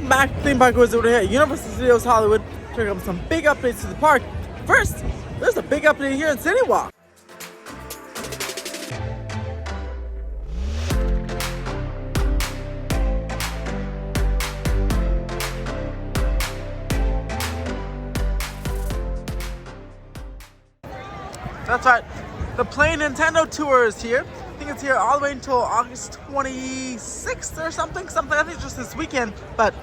Welcome back, Theme Park Wizard over here at Universal Studios Hollywood. Check out some big updates to the park. First, there's a big update here in CityWalk. That's right, the Play Nintendo Tour is here. I think it's here all the way until August 26th or something. I think it's just this weekend. But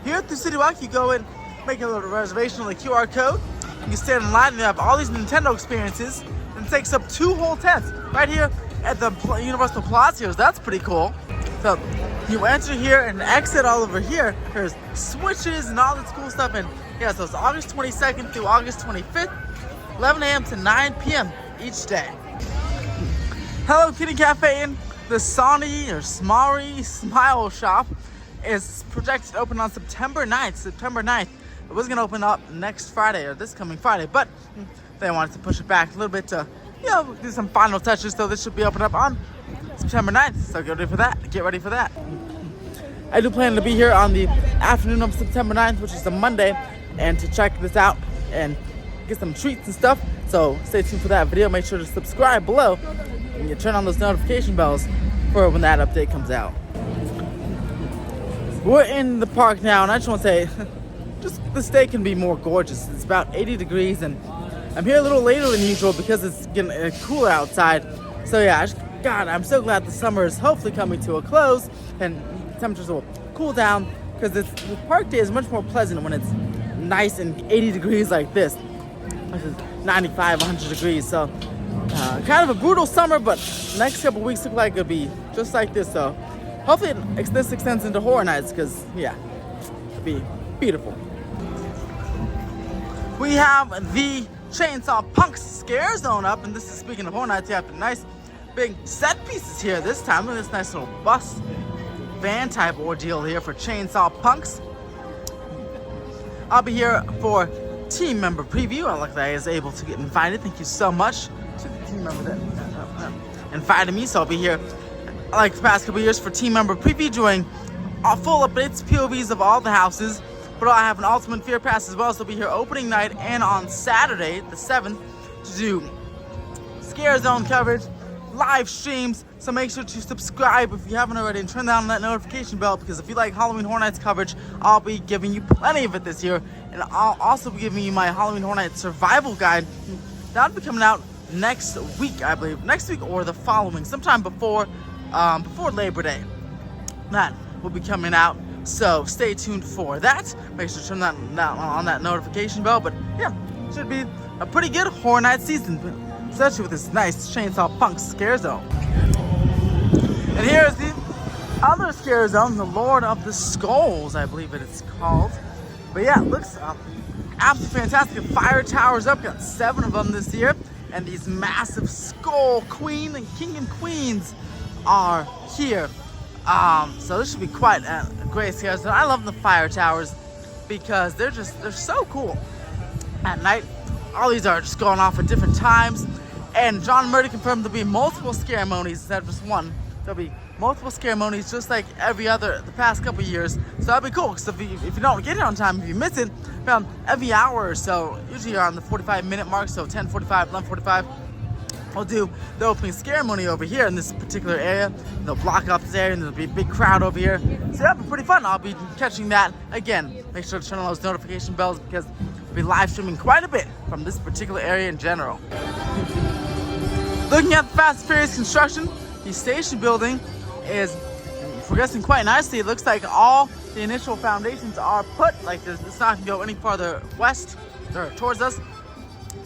here at the CityWalk, you go in, make a little reservation on the QR code. You can stand in line and you have all these Nintendo experiences. And it takes up 2 whole tents right here at the Universal Plaza. That's pretty cool. So you enter here and exit all over here. There's switches and all this cool stuff. And yeah, so it's August 22nd through August 25th. 11 a.m. to 9 p.m. each day. Hello Kitty Cafe in the Sonny or Smari Smile Shop is projected to open on September 9th. It was going to open up next Friday or this coming Friday, but they wanted to push it back a little bit to, do some final touches. So this should be opened up on September 9th. So get ready for that. I do plan to be here on the afternoon of September 9th, which is a Monday, and to check this out and get some treats and stuff. So stay tuned for that video. Make sure to subscribe below and you turn on those notification bells for when that update comes out. We're in the park now, and I just want to say, just this day can be more gorgeous. It's about 80 degrees, and I'm here a little later than usual because it's getting cooler outside. So yeah, God, I'm so glad the summer is hopefully coming to a close and temperatures will cool down, because the park day is much more pleasant when it's nice and 80 degrees like this. This is 95, 100 degrees, so kind of a brutal summer, but the next couple weeks look like it'll be just like this. So hopefully this extends into Horror Nights, because yeah, it'll be beautiful. We have the Chainsaw Punk Scare Zone up, and this is, speaking of Horror Nights, you have the nice big set pieces here this time. Look at this nice little bus van type ordeal here for Chainsaw Punks. I'll be here for team member preview. I like that I was able to get invited. Thank you so much to the team member that invited me. So I'll be here like the past couple years for team member preview, doing full updates, POVs of all the houses. But I have an Ultimate Fear Pass as well, so I'll be here opening night and on Saturday the 7th to do Scare Zone coverage, live streams. So make sure to subscribe if you haven't already and turn down that notification bell, because if you like Halloween Horror Nights coverage, I'll be giving you plenty of it this year. And I'll also be giving you my Halloween Horror Nights survival guide. That'll be coming out next week, I believe. Next week or the following, sometime before Labor Day. That will be coming out, so stay tuned for that. Make sure to turn that on that notification bell. But yeah, should be a pretty good Horror Nights season, especially with this nice Chainsaw Punk Scare Zone. And here is the other Scare Zone, the Lord of the Skulls, I believe it's called. But yeah, it looks absolutely fantastic. Fire towers up, got 7 of them this year. And these massive skull queen and king and queens are here. So this should be quite a great Scare Zone. I love the fire towers because they're so cool. At night, all these are just going off at different times. And John Murray confirmed there'll be multiple scaremonies instead of just one. There'll be multiple scaremonies just like the past couple years. So that'll be cool, because if you don't get it on time, if you miss it, around every hour or so, usually around the 45-minute mark, so 10:45, 11:45, we'll do the opening scaremony over here in this particular area. They'll block up this area, and there'll be a big crowd over here. So that'll be pretty fun. I'll be catching that again. Make sure to turn on those notification bells, because we'll be live streaming quite a bit from this particular area in general. Looking at the Fast and Furious construction, the station building is progressing quite nicely. It looks like all the initial foundations are put. Like it's not going to go any farther west or towards us.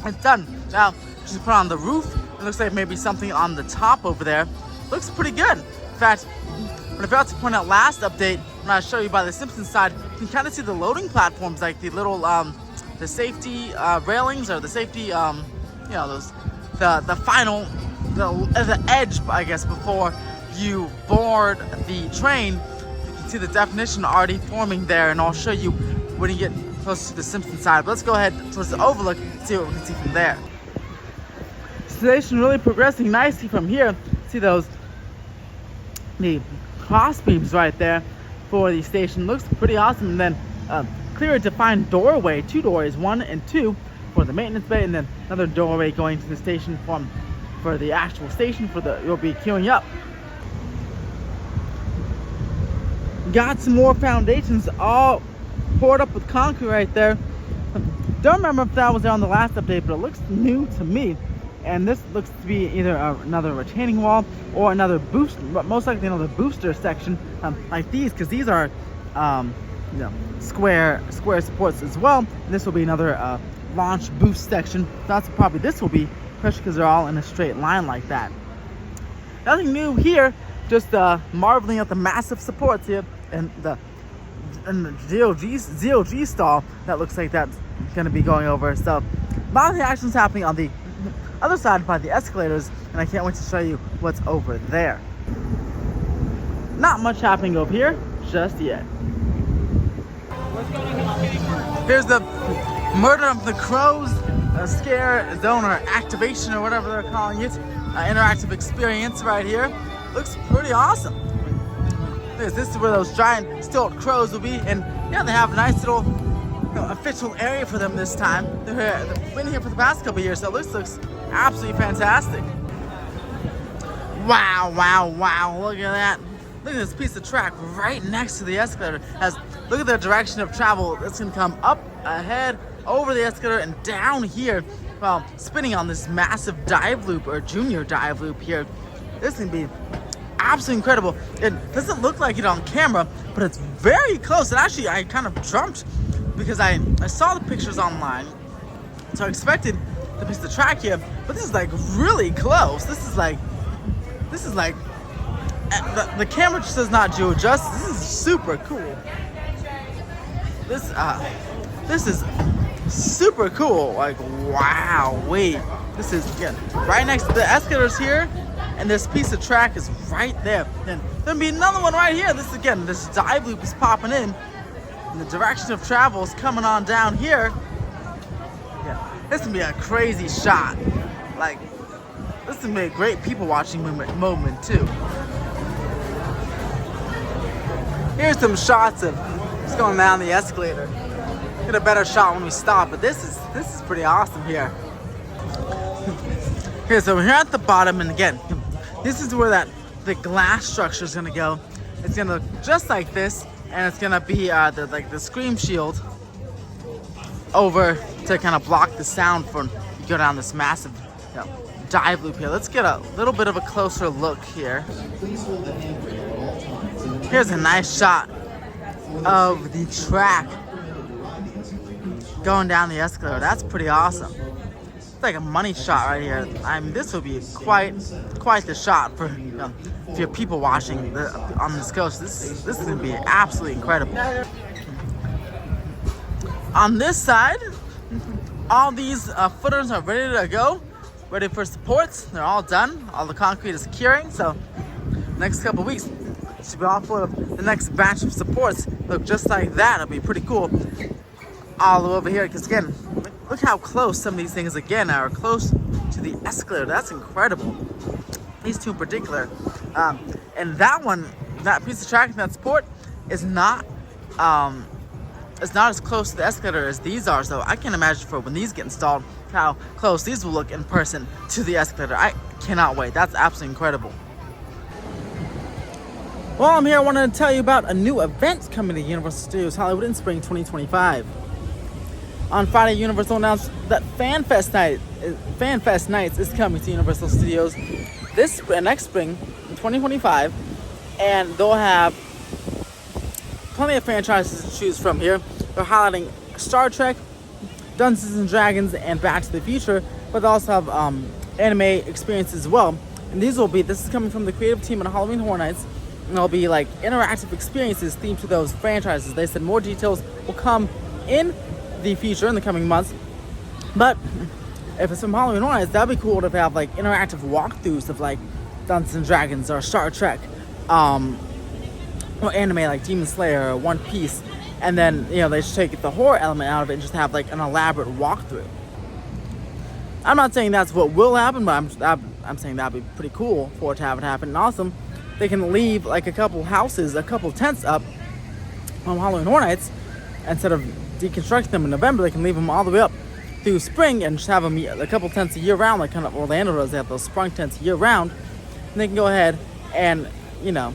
It's done. Now, just put on the roof. It looks like maybe something on the top over there. Looks pretty good. In fact, what I forgot to point out last update, when I show you by the Simpsons side, you can kind of see the loading platforms, like the little the safety railings, or the safety those the edge, I guess, before you board the train. You can see the definition already forming there, and I'll show you when you get close to the Simpsons side. But let's go ahead towards the overlook and see what we can see from there. Station really progressing nicely from here. See the cross beams right there. for the station. Looks pretty awesome. And then clear defined doorway, 2 doors, 1 and 2 for the maintenance bay, and then another doorway going to the station for the actual station you'll be queuing up. Got some more foundations all poured up with concrete right there. Don't remember if that was there on the last update, but it looks new to me. And this looks to be either another retaining wall or another boost, but most likely another booster section like these, because these are square supports as well. And this will be another launch boost section. That's probably this will be, especially because they're all in a straight line like that. Nothing new here, just marveling at the massive supports here and the ZOG stall that looks like that's going to be going over. So a lot of the action's happening on the other side by the escalators, and I can't wait to show you what's over there. Not much happening over here just yet. Here's the Murder of the Crows scare zone, or activation, or whatever they're calling it. Interactive experience right here. Looks pretty awesome. This is where those giant stilt crows will be, and yeah, they have a nice little official area for them this time. They've been here for the past couple years, so this looks absolutely fantastic. Wow, wow, wow, look at that. Look at this piece of track right next to the escalator. Look at the direction of travel. It's gonna come up, ahead, over the escalator, and down here, well, spinning on this massive dive loop, or junior dive loop here. This is gonna be absolutely incredible. It doesn't look like it on camera, but it's very close. And actually, I kind of jumped because I saw the pictures online, so I expected the piece of track here, but this is like really close. This is like the camera just does not do it justice. This is super cool. This is super cool. Like, wow, wait, this is, again, right next to the escalators here, and this piece of track is right there. And there'll be another one right here. This, again, this dive loop is popping in, and the direction of travel is coming on down here. Yeah, this is gonna be a crazy shot. Like, this is gonna be a great people watching moment too. Here's some shots of just going down the escalator. Get a better shot when we stop, but this is pretty awesome here. Okay, so we're here at the bottom, and again, this is where the glass structure is gonna go. It's gonna look just like this, and it's gonna be the scream shield over to kind of block the sound from you go down this massive dive loop here. Let's get a little bit of a closer look here. Here's a nice shot of the track going down the escalator. That's pretty awesome. It's like a money shot right here. I mean, this will be quite the shot for if you're people watching on this coast. This is gonna be absolutely incredible. On this side, all these footers are ready to go, ready for supports. They're all done. All the concrete is curing. So next couple weeks should be all full of the next batch of supports. Look just like that. It'll be pretty cool. All over here, because again, look how close some of these things again are close to the escalator. That's incredible. These two in particular, and that one, that piece of track and that support is not as close to the escalator as these are. So I can imagine for when these get installed, how close these will look in person to the escalator. I cannot wait. That's absolutely incredible. While I'm here, I wanted to tell you about a new event coming to Universal Studios Hollywood in spring 2025. On Friday, Universal announced that FanFest Nights is coming to Universal Studios next spring in 2025, and they'll have plenty of franchises to choose from here. They're highlighting Star Trek, Dungeons and Dragons, and Back to the Future, but they also have anime experiences as well. And this is coming from the creative team at Halloween Horror Nights, and there'll be like interactive experiences themed to those franchises. They said more details will come in the future in the coming months, but if it's from Halloween Horror Nights, that'd be cool to have like interactive walkthroughs of like Dungeons and Dragons or Star Trek, or anime like Demon Slayer or One Piece, and then they should take the horror element out of it and just have like an elaborate walkthrough. I'm not saying that's what will happen, but I'm saying that'd be pretty cool for it to have it happen. And awesome, they can leave like a couple houses, a couple tents up Halloween Horror Nights, instead of deconstructing them in November, they can leave them all the way up through spring and just have them a couple tents a year round, like kind of Orlando does. They have those sprung tents year round, and they can go ahead and, you know,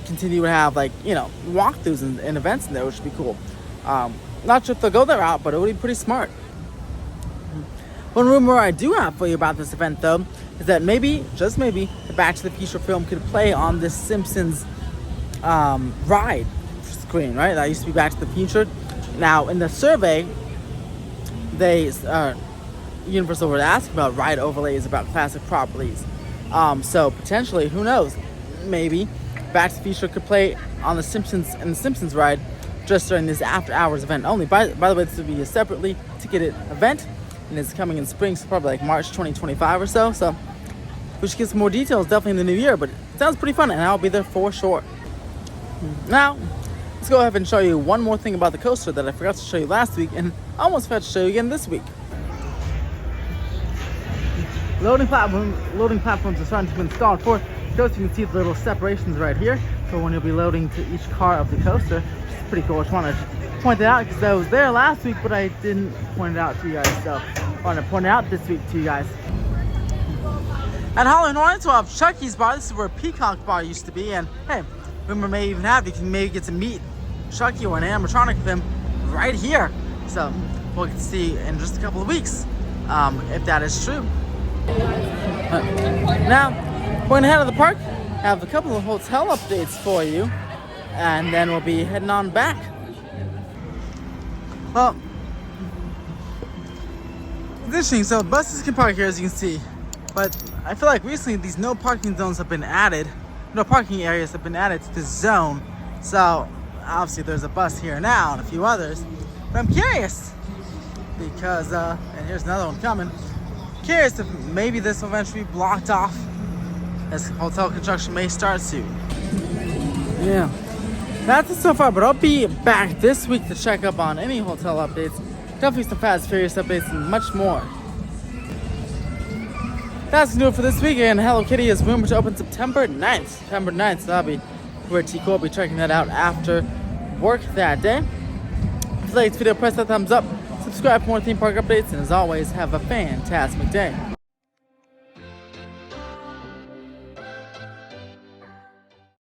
continue to have, like, you know, walkthroughs and events in there, which would be cool. Not sure if they'll go that route, but it would be pretty smart. One rumor I do have for you about this event, though, is that maybe, just maybe, the Back to the Future film could play on this Simpsons ride screen, right? That used to be Back to the Future. Now, in the survey, Universal were asked about ride overlays about classic properties. So potentially, who knows? Maybe Back to the Future could play on the Simpsons and the Simpsons ride just during this after-hours event only. By the way, this would be a separately ticketed event, and it's coming in spring, so probably like March 2025 or so. So we should get some more details definitely in the new year, but it sounds pretty fun, and I'll be there for sure. Now, let's go ahead and show you one more thing about the coaster that I forgot to show you last week, and almost forgot to show you again this week. Loading platforms are starting to be installed for the coaster. You can see the little separations right here for when you'll be loading to each car of the coaster, which is pretty cool. I just wanted to point it out because I was there last week, but I didn't point it out to you guys, so I wanted to point it out this week to you guys. At Halloween Horror Nights, we'll have Chucky's Bar. This is where Peacock Bar used to be, and hey, rumor may even have, you can maybe get to meet Chucky or an animatronic of him right here. So we'll get to see in just a couple of weeks if that is true. Now, going ahead of the park, I have a couple of hotel updates for you, and then we'll be heading on back. Well, it's interesting. So buses can park here, as you can see, but I feel like recently these no parking zones have been added. No parking areas have been added to this zone. So obviously there's a bus here now and a few others. But I'm curious because, and here's another one coming. Curious if maybe this will eventually be blocked off as hotel construction may start soon. Yeah, that's it so far, but I'll be back this week to check up on any hotel updates, definitely some Fast Furious updates and much more. That's gonna do it for this week, and Hello Kitty is rumored to open September 9th, so that'll be pretty cool. I'll be checking that out after work that day. If you like this video, press that thumbs up, subscribe for more theme park updates, and as always, have a fantastic day.